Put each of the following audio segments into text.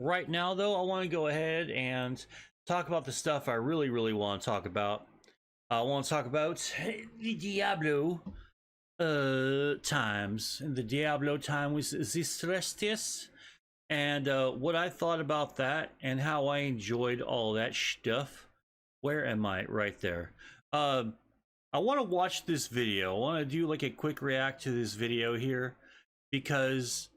Right now, though, I want to go ahead and talk about the stuff I really want to talk about. I want to talk about the Diablo times. The Diablo time was the stress test, and what I thought about that, and how I enjoyed all that stuff. Where am I? Right there. I want to watch this video. I want to do like a quick react to this video here, because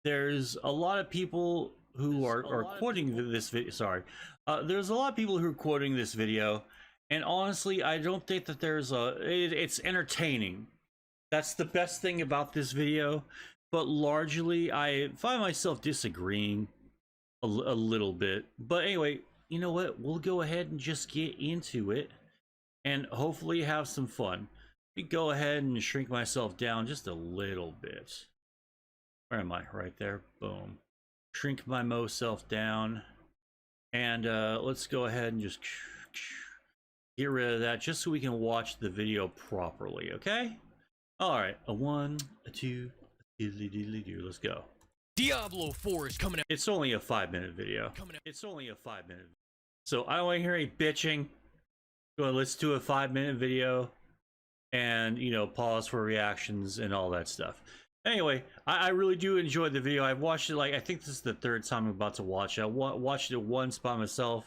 there's a lot of people who are quoting this video. Sorry, there's a lot of people who are quoting this video, and honestly, I don't think that there's it's entertaining. That's the best thing about this video, but largely I find myself disagreeing a little bit. But anyway, you know what? We'll go ahead and just get into it, and hopefully have some fun. Let me go ahead and shrink myself down just a little bit. Where am I? Right there. Boom. Shrink my Mo self down. And let's go ahead and just get rid of that, just so we can watch the video properly, okay? Alright, a 1, a 2, a diddly-diddly-do. Let's go. Diablo 4 is coming out. It's only a 5-minute video. It's only a 5-minute. So I don't want to hear any bitching. Go ahead, let's do a 5-minute video. And, you know, pause for reactions and all that stuff. Anyway, I really do enjoy the video. I've watched it, like, I think this is the third time I'm about to watch it. I watched it once by myself,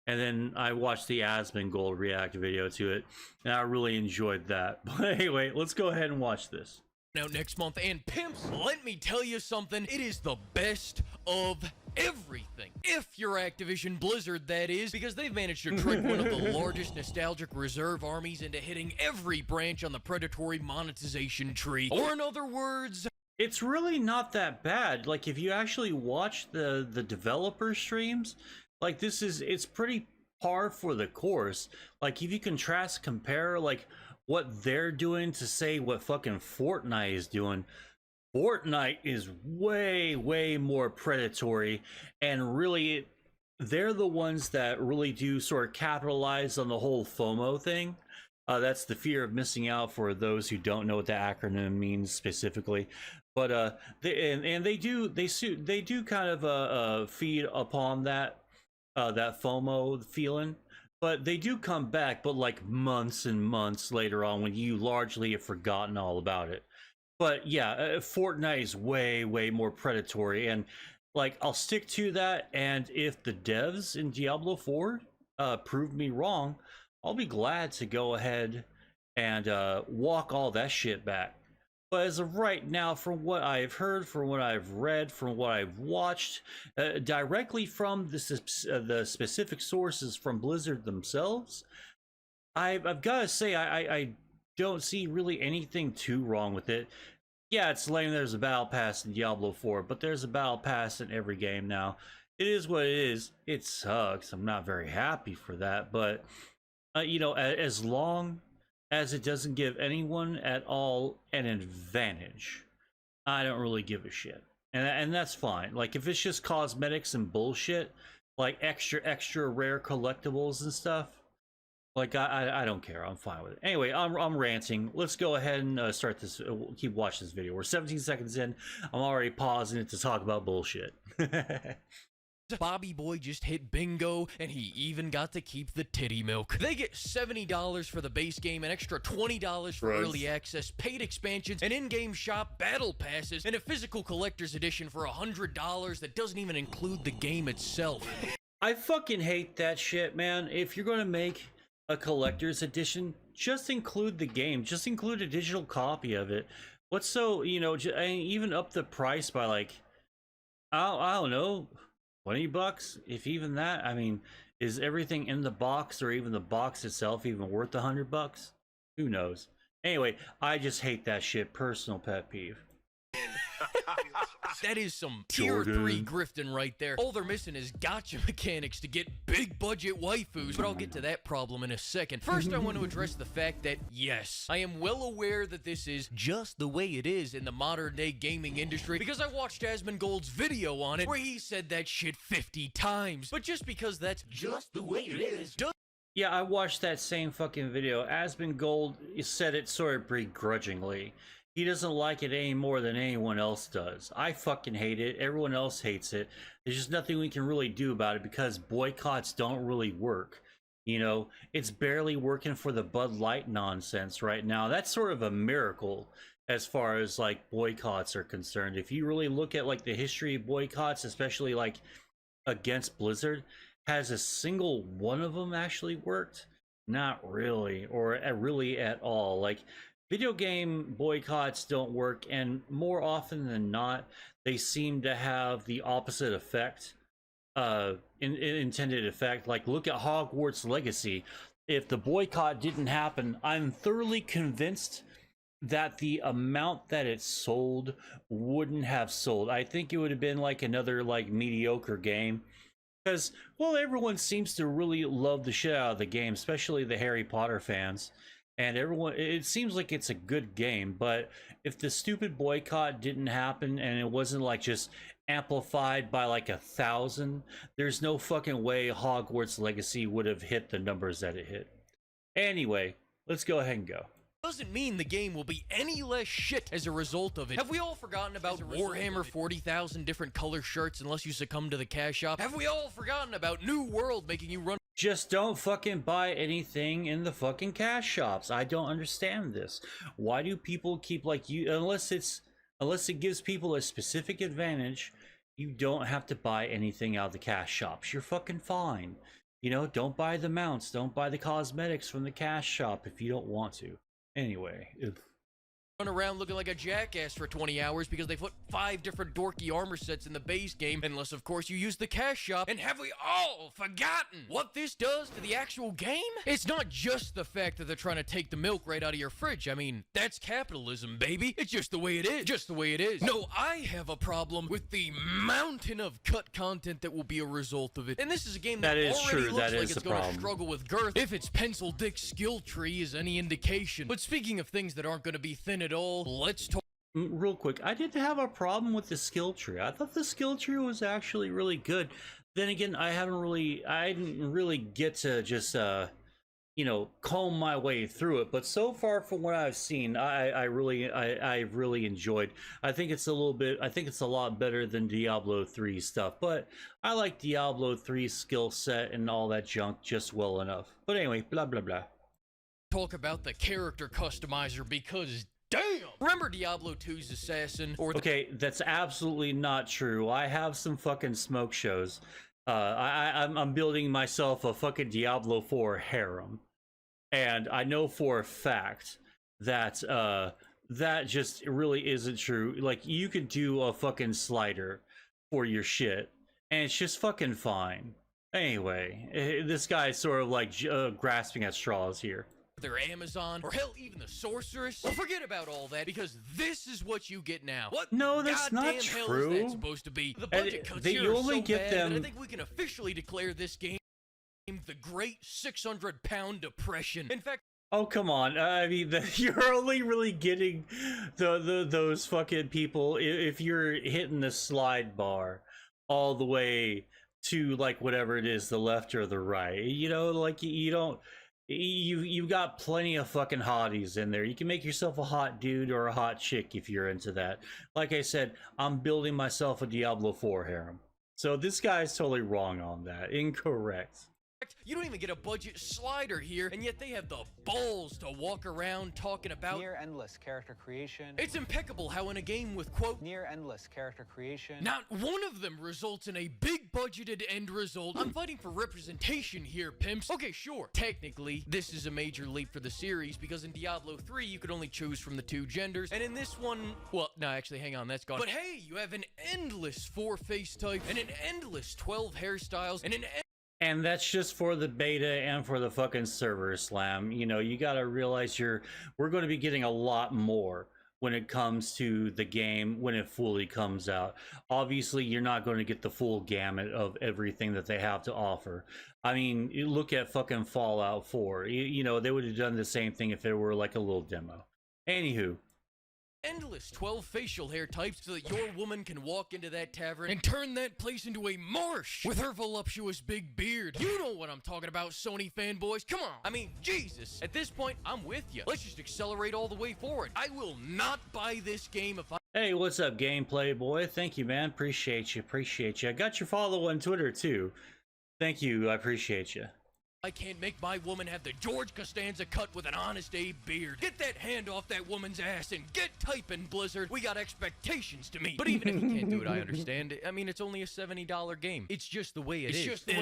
and then I watched the Asmongold react video to it, and I really enjoyed that. But anyway, let's go ahead and watch this. Out next month, and pimps, let me tell you something, it is the best of everything. If you're Activision Blizzard, that is, because they've managed to trick one of the largest nostalgic reserve armies into hitting every branch on the predatory monetization tree. Or in other words, it's really not that bad. Like, if you actually watch the developer streams, like, it's pretty par for the course. Like, if you compare, like, what they're doing to say what fucking Fortnite is doing, Fortnite is way more predatory, and really they're the ones that really do sort of capitalize on the whole FOMO thing. That's the fear of missing out, for those who don't know what the acronym means specifically. But they do kind of feed upon that that FOMO feeling. But they do come back, but like months and months later on, when you largely have forgotten all about it. But yeah, Fortnite is way more predatory, and like, I'll stick to that. And if the devs in Diablo 4 prove me wrong, I'll be glad to go ahead and walk all that shit back. But as of right now, from what I've heard, from what I've read, from what I've watched, directly from the specific sources from Blizzard themselves, I've got to say, I don't see really anything too wrong with it. Yeah, it's lame there's a battle pass in Diablo 4, but there's a battle pass in every game now. It is what it is. It sucks. I'm not very happy for that, but you know, as long as it doesn't give anyone at all an advantage, I don't really give a shit. And that's fine. Like, if it's just cosmetics and bullshit, like extra rare collectibles and stuff, like, I don't care. I'm fine with it. Anyway, I'm ranting. Let's go ahead and start this. Keep watching this video. We're 17 seconds in. I'm already pausing it to talk about bullshit. Bobby Boy just hit bingo, and he even got to keep the titty milk. They get $70 for the base game, an extra $20 for early access, paid expansions, an in-game shop, battle passes, and a physical collector's edition for $100 that doesn't even include the game itself. I fucking hate that shit, man. If you're gonna make a collector's edition, just include the game. Just include a digital copy of it. What's so, you know, even up the price by, like, I don't know, $20, if even that. I mean, is everything in the box, or even the box itself, even worth $100? Who knows? Anyway, I just hate that shit. Personal pet peeve. That is some tier 3 grifting right there. All they're missing is gotcha mechanics to get big budget waifus, but I'll get to that problem in a second. First, I want to address the fact that, yes, I am well aware that this is just the way it is in the modern day gaming industry, because I watched Asmongold's video on it where he said that shit 50 times. But just because that's just the way it is, yeah, I watched that same fucking video. Asmongold said it sort of begrudgingly. He doesn't like it any more than anyone else does. I fucking hate it. Everyone else hates it. There's just nothing we can really do about it because boycotts don't really work. You know, it's barely working for the Bud Light nonsense right now. That's sort of a miracle as far as like boycotts are concerned. If you really look at like the history of boycotts, especially like against Blizzard, has a single one of them actually worked? Not really, or really at all. Like, video game boycotts don't work, and more often than not, they seem to have the opposite effect, intended effect. Like, look at Hogwarts Legacy. If the boycott didn't happen, I'm thoroughly convinced that the amount that it sold wouldn't have sold. I think it would have been like another like mediocre game. Because, well, everyone seems to really love the shit out of the game, especially the Harry Potter fans. And everyone, it seems like it's a good game, but if the stupid boycott didn't happen and it wasn't like just amplified by like 1,000, there's no fucking way Hogwarts Legacy would have hit the numbers that it hit. Anyway, let's go ahead and go. Doesn't mean the game will be any less shit as a result of it. Have we all forgotten about Warhammer 40,000 different color shirts unless you succumb to the cash shop? Have we all forgotten about New World making you run? Just don't fucking buy anything in the fucking cash shops. I don't understand this. Why do people keep like you, unless it gives people a specific advantage, you don't have to buy anything out of the cash shops. You're fucking fine. You know, don't buy the mounts, don't buy the cosmetics from the cash shop if you don't want to. Anyway, Run around looking like a jackass for 20 hours because they put 5 different dorky armor sets in the base game, unless of course you use the cash shop. And have we all forgotten what this does to the actual game? It's not just the fact that they're trying to take the milk right out of your fridge. I mean, that's capitalism, baby. It's just the way it is. Just the way it is. No, I have a problem with the mountain of cut content that will be a result of it. And this is a game that already looks like it's going to struggle with girth, if its pencil dick skill tree is any indication. But speaking of things that aren't going to be thin at all, let's talk. Real quick, I didn't have a problem with the skill tree. I thought the skill tree was actually really good. Then again, I didn't really get to just you know, comb my way through it. But so far from what I've seen, I really enjoyed. I think it's a lot better than Diablo 3 stuff. But I like Diablo 3 skill set and all that junk just well enough. But anyway, blah blah blah. Talk about the character customizer because damn! Remember Diablo 2's assassin or okay, that's absolutely not true. I have some fucking smoke shows. I'm building myself a fucking Diablo 4 harem. And I know for a fact that that just really isn't true. Like, you could do a fucking slider for your shit, and it's just fucking fine. Anyway, this guy's sort of like grasping at straws here. Their Amazon, or hell, even the sorceress. Well, forget about all that, because this is what you get now. What? No, that's not true. Hell is that supposed to be? The budget cuts here are so bad that I think we can officially declare this game the Great 600-Pound Depression. In fact, oh come on! I mean, you're only really getting those fucking people if you're hitting the slide bar all the way to like whatever it is, the left or the right. You know, like you don't. You've got plenty of fucking hotties in there. You can make yourself a hot dude or a hot chick if you're into that. Like I said, I'm building myself a Diablo 4 harem. So this guy's totally wrong on that. Incorrect. You don't even get a budget slider here, and yet they have the balls to walk around talking about near endless character creation. It's impeccable how in a game with, quote, near endless character creation, not one of them results in a big budgeted end result. I'm fighting for representation here, pimps. Okay, sure. Technically, this is a major leap for the series, because in Diablo 3, you could only choose from the 2 genders, and in this one, well, no, actually, hang on, that's gone. But hey, you have an endless 4 face types, and an endless 12 hairstyles, and and that's just for the beta and for the fucking server slam. You know, you gotta realize we're going to be getting a lot more when it comes to the game when it fully comes out. Obviously, you're not going to get the full gamut of everything that they have to offer. I mean, you look at fucking Fallout 4. You know, they would have done the same thing if it were like a little demo. Anywho, endless 12 facial hair types so that your woman can walk into that tavern and turn that place into a marsh with her voluptuous big beard. You know what I'm talking about, Sony fanboys. Come on. I mean, Jesus. At this point, I'm with you. Let's just accelerate all the way forward. I will not buy this game if I... Hey, what's up, Gameplay Boy? Thank you, man. Appreciate you. Appreciate you. I got your follow on Twitter, too. Thank you. I appreciate you. I can't make my woman have the George Costanza cut with an Honest Abe beard. Get that hand off that woman's ass and get typing, Blizzard. We got expectations to meet. But even if you can't do it, I understand. I mean, it's only a $70 game. It's just the way it is. It's just the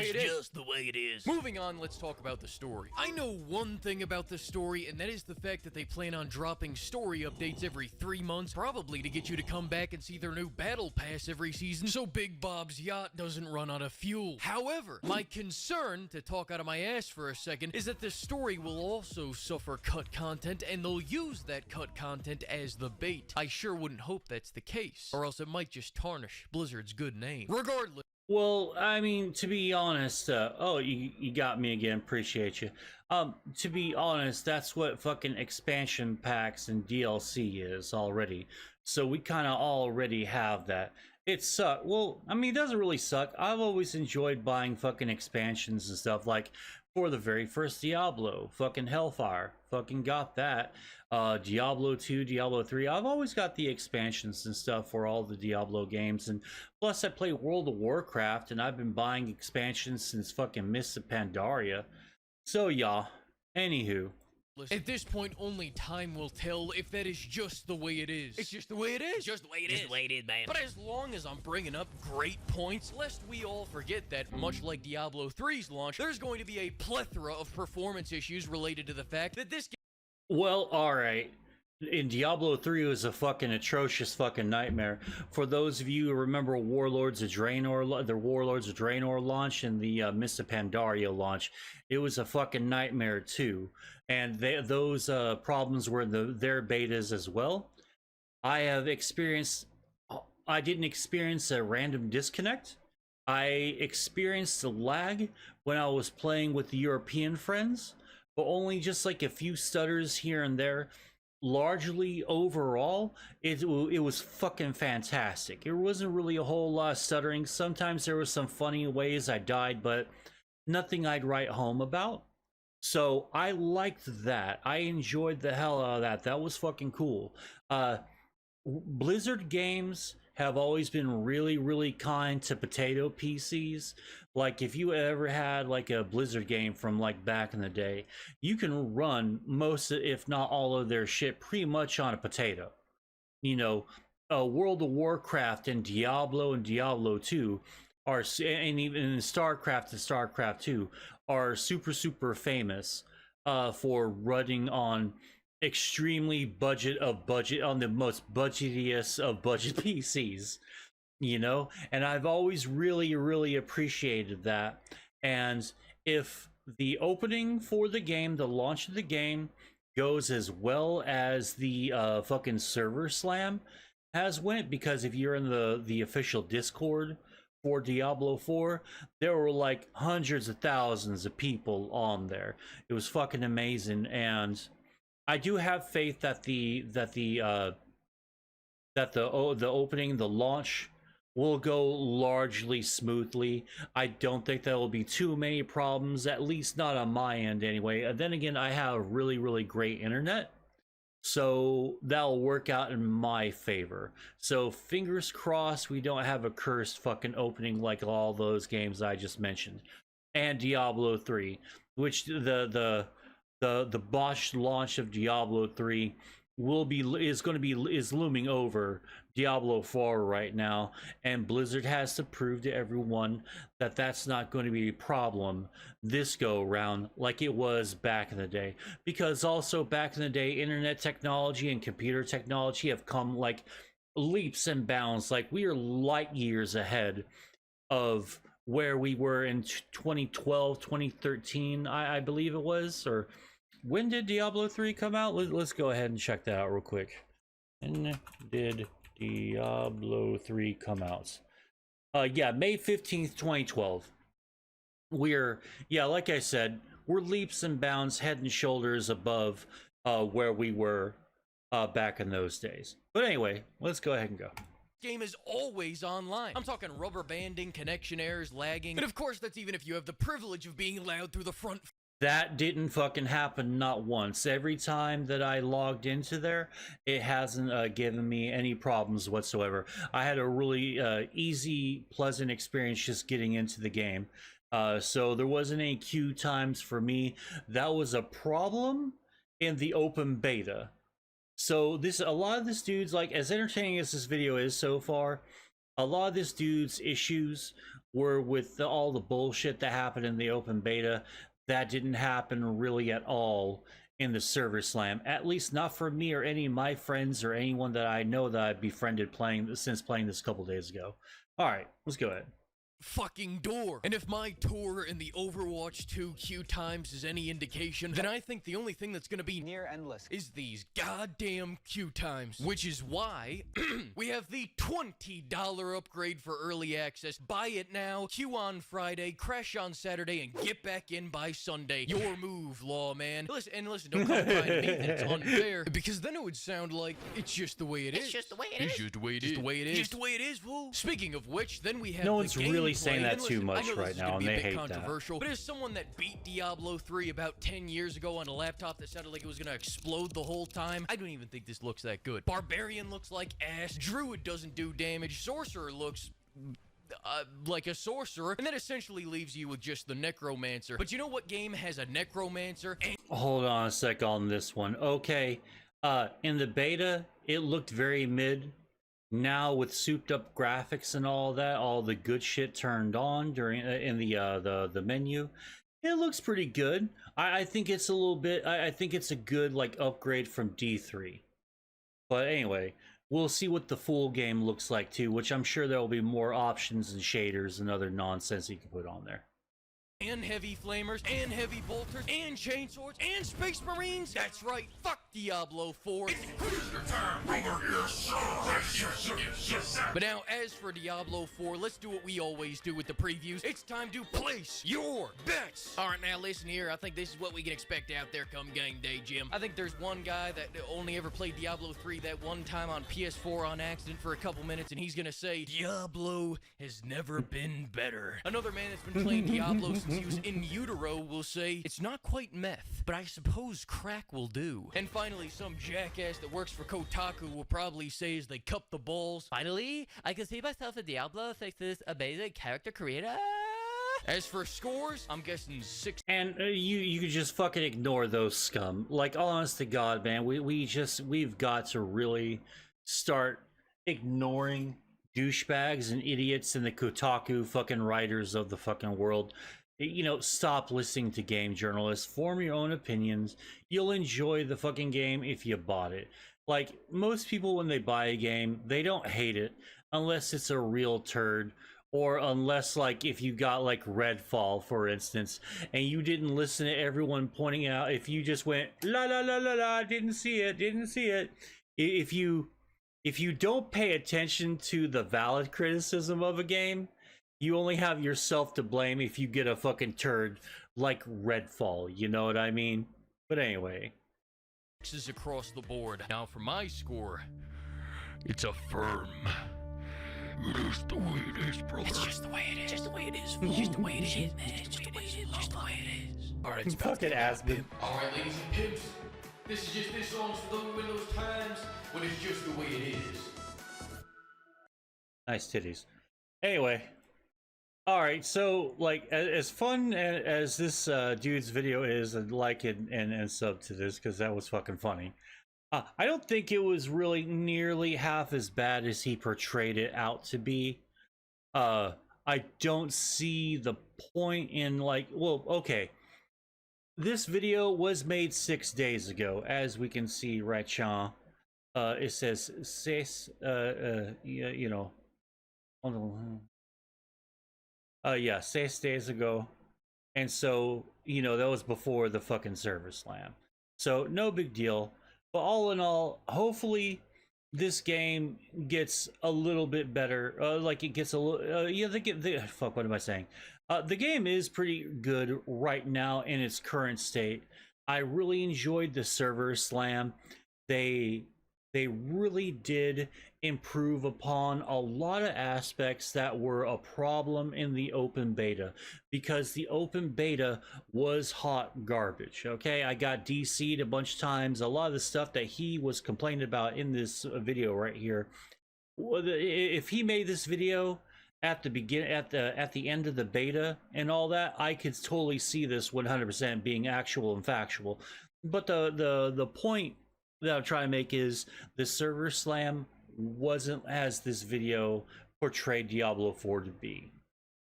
way it is. Moving on, let's talk about the story. I know one thing about the story, and that is the fact that they plan on dropping story updates every 3 months, probably to get you to come back and see their new battle pass every season, so Big Bob's yacht doesn't run out of fuel. However, my concern, to talk out of my ass for a second, is that the story will also suffer cut content, and they'll use that cut content as the bait. I sure wouldn't hope that's the case, or else it might just tarnish Blizzard's good name. Regardless. Well, I mean, to be honest, oh, you got me again. Appreciate you. To be honest, that's what fucking expansion packs and DLC is already. So we kind of already have that. It sucks. Well, I mean, it doesn't really suck. I've always enjoyed buying fucking expansions and stuff. Like, for the very first Diablo, fucking Hellfire, fucking got that. Diablo 2, Diablo 3, I've always got the expansions and stuff for all the Diablo games. And plus, I play World of Warcraft, and I've been buying expansions since fucking Mists of Pandaria. So, yeah. Anywho. At this point, only time will tell if that is just the way it is. It's just the way it is. Just the way it is. Just the way it is, man. But as long as I'm bringing up great points, lest we all forget that, much like Diablo 3's launch, there's going to be a plethora of performance issues related to the fact that this game... Well, alright. In Diablo 3, it was a fucking atrocious fucking nightmare. For those of you who remember Warlords of Draenor, the Warlords of Draenor launch and the Mists of Pandaria launch, it was a fucking nightmare too. And those problems were in their betas as well. I didn't experience a random disconnect. I experienced a lag when I was playing with the European friends, but only just like a few stutters here and there. Largely overall, it was fucking fantastic. There wasn't really a whole lot of stuttering. Sometimes there was some funny ways I died, but nothing I'd write home about. So I liked that. I enjoyed the hell out of that. That was fucking cool. Blizzard games have always been really, really kind to potato PCs. Like, if you ever had like a Blizzard game from like back in the day, you can run most, if not all of their shit pretty much on a potato. You know, World of Warcraft and Diablo 2 are, and even StarCraft and StarCraft 2 are super famous for running on extremely budget on the most budgetiest of budget PCs, you know. And I've always really appreciated that. And if the opening for the game, the launch of the game, goes as well as the fucking server slam has went, because if you're in the official Discord for Diablo 4, there were like hundreds of thousands of people on there. It was fucking amazing. And I do have faith that the opening, the launch, will go largely smoothly. I don't think there will be too many problems, at least not on my end anyway. And then again, I have really great internet, so that'll work out in my favor. So fingers crossed we don't have a cursed fucking opening like all those games I just mentioned. And Diablo 3, which the botched launch of Diablo 3 is looming over Diablo 4 right now, and Blizzard has to prove to everyone that that's not going to be a problem this go around like it was back in the day. Because also back in the day, internet technology and computer technology have come like leaps and bounds. Like, we are light years ahead of where we were in 2012, 2013, I believe it was. Or when did Diablo 3 come out? Let's go ahead and check that out real quick. When did Diablo 3 come out? Yeah, May 15th, 2012. Like I said, we're leaps and bounds, head and shoulders above where we were back in those days. But anyway, let's go ahead and go. Game is always online. I'm talking rubber banding, connection errors, lagging, and of course that's even if you have the privilege of being allowed through the front. That didn't fucking happen not once. Every time that I logged into there, it hasn't given me any problems whatsoever. I had a really easy, pleasant experience just getting into the game. So there wasn't any queue times for me. That was a problem in the open beta. So a lot of this dude's, like, as entertaining as this video is so far, a lot of this dude's issues were with all the bullshit that happened in the open beta. That didn't happen really at all in the server slam, at least not for me or any of my friends or anyone that I know that I've befriended since playing this a couple days ago. All right, let's go ahead. Fucking door. And if my tour in the Overwatch 2 queue times is any indication, then I think the only thing that's gonna be near endless is these goddamn queue times. Which is why we have the $20 upgrade for early access. Buy it now, queue on Friday, crash on Saturday, and get back in by Sunday. Your move, lawman. Listen, don't come crying to me that it's unfair, because then it would sound like it's just the way it is. It's just the way it is. It's just the way it is. Just the way it is. Just the way it is, fool. Speaking of which, then we have No the one's really gameplay. saying that And too listen, much I know this right is now, gonna and be a they bit hate that. controversial, but as someone that beat Diablo 3 about 10 years ago on a laptop that sounded like it was gonna explode the whole time, I don't even think this looks that good. Barbarian looks like ass. Druid doesn't do damage. Sorcerer looks like a sorcerer, and that essentially leaves you with just the necromancer. But you know what game has a necromancer? And Hold on a sec on this one. Okay, in the beta, it looked very mid. Now with souped up graphics and all that, all the good shit turned on during in the menu, it looks pretty good. I think it's a little bit. I think it's a good, like, upgrade from D3. But anyway, we'll see what the full game looks like too, which I'm sure there will be more options and shaders and other nonsense you can put on there. and heavy flamers, and heavy bolters, and chainswords, and space marines. That's right, fuck Diablo 4. But now, as for Diablo 4, let's do what we always do with the previews. It's time to place your bets. All right, now listen here. I think this is what we can expect out there come game day, Jim. I think there's one guy that only ever played Diablo 3 that one time on PS4 on accident for a couple minutes, and he's gonna say, Diablo has never been better. Another man that's been playing Diablo since he was in utero will say, it's not quite meth, but I suppose crack will do. And finally, some jackass that works for Kotaku will probably say as they cup the balls, Finally, I can see myself in Diablo thanks to this amazing character creator. as for scores, I'm guessing 6. And you could just fucking ignore those scum. Like, honest to God, man, we've got to really start ignoring douchebags and idiots and the Kotaku fucking writers of the fucking world. You know, stop listening to game journalists. Form your own opinions. You'll enjoy the fucking game if you bought it. Like, most people when they buy a game, they don't hate it unless it's a real turd, or unless, like, if you got like Redfall, for instance, and you didn't listen to everyone pointing out, if you just went la la la la la, didn't see it. If you don't pay attention to the valid criticism of a game, you only have yourself to blame if you get a fucking turd like Redfall, you know what I mean? But anyway. Is across the board. Now for my score, it's a firm. It is the way it is, brother. It's just the way it is. Just the way it is. Just the way it is, man. Just the way it is. Just the way it is. All right, it's about Fucking Aspen. All right, ladies and pimps. This song's for those times when it's just the way it is. Nice titties. Anyway. Alright, so, like, as fun as this dude's video is, and like and sub to this, because that was fucking funny. I don't think it was really nearly half as bad as he portrayed it out to be. I don't see the point in, like, well, okay. This video was made 6 days ago, as we can see right now. It says, you know, yeah, 6 days ago. And so, you know, that was before the fucking server slam. So, no big deal. But all in all, hopefully this game gets a little bit better. Like, it gets a little... yeah, fuck, what am I saying? The game is pretty good right now in its current state. I really enjoyed the server slam. They they really did improve upon a lot of aspects that were a problem in the open beta, because the open beta was hot garbage. Okay, I got DC'd a bunch of times. A lot of the stuff that he was complaining about in this video right here, if he made this video at the begin at the end of the beta and all that, I could totally see this 100% being actual and factual. But the point that I'm trying to make is the server slam wasn't as this video portrayed Diablo 4 to be.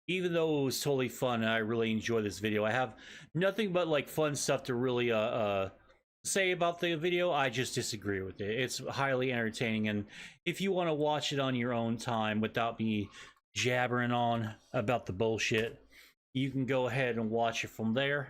Even though it was totally fun and I really enjoyed this video, I have nothing but like fun stuff to really say about the video. I just disagree with it. It's highly entertaining, and if you want to watch it on your own time without me jabbering on about the bullshit, you can go ahead and watch it from there.